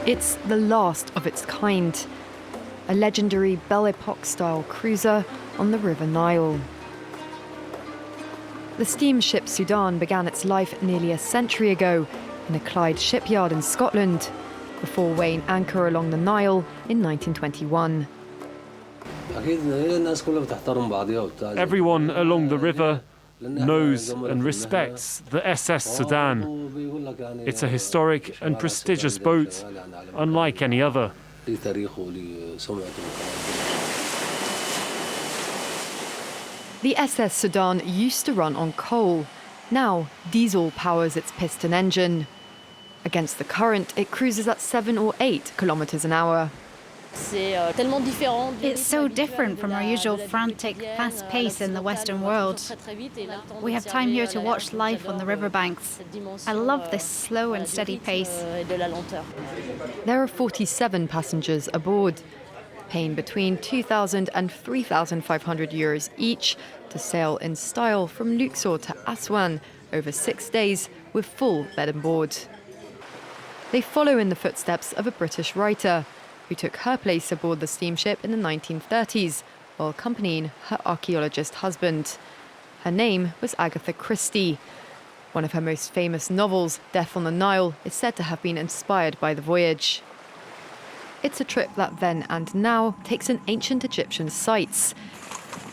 It's the last of its kind, a legendary Belle Epoque-style cruiser on the River Nile. The steamship Sudan began its life nearly a century ago in a Clyde shipyard in Scotland, before weighing anchor along the Nile in 1921. Everyone along the river knows and respects the SS Sudan. It's a historic and prestigious boat, unlike any other. The SS Sudan used to run on coal. Now, diesel powers its piston engine. Against the current, it cruises at 7 or 8 kilometers an hour. It's so different from our usual frantic, fast pace in the Western world. We have time here to watch life on the riverbanks. I love this slow and steady pace. There are 47 passengers aboard, paying between 2,000 and 3,500 euros each to sail in style from Luxor to Aswan over 6 days with full bed and board. They follow in the footsteps of a British writer who took her place aboard the steamship in the 1930s while accompanying her archaeologist husband. Her name was Agatha Christie. One of her most famous novels, Death on the Nile, is said to have been inspired by the voyage. It's a trip that then and now takes in ancient Egyptian sites.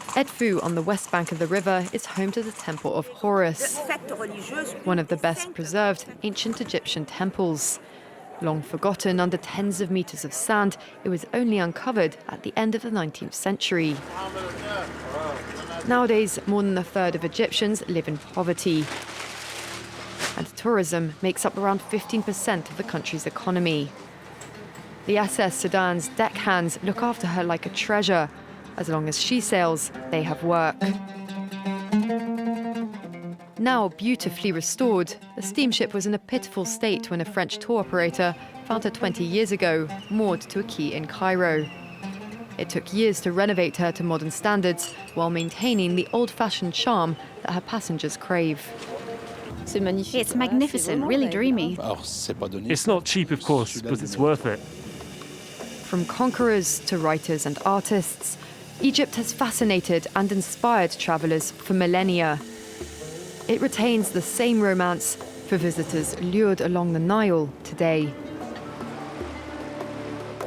Edfu, on the west bank of the river, is home to the Temple of Horus, one of the best preserved ancient Egyptian temples. Long forgotten under tens of meters of sand, it was only uncovered at the end of the 19th century. Nowadays, more than a third of Egyptians live in poverty, and tourism makes up around 15% of the country's economy. The SS Sudan's deckhands look after her like a treasure. As long as she sails, they have work. Now beautifully restored, the steamship was in a pitiful state when a French tour operator found her 20 years ago, moored to a quay in Cairo. It took years to renovate her to modern standards while maintaining the old-fashioned charm that her passengers crave. It's magnificent, really dreamy. It's not cheap, of course, but it's worth it. From conquerors to writers and artists, Egypt has fascinated and inspired travellers for millennia. It retains the same romance for visitors lured along the Nile today.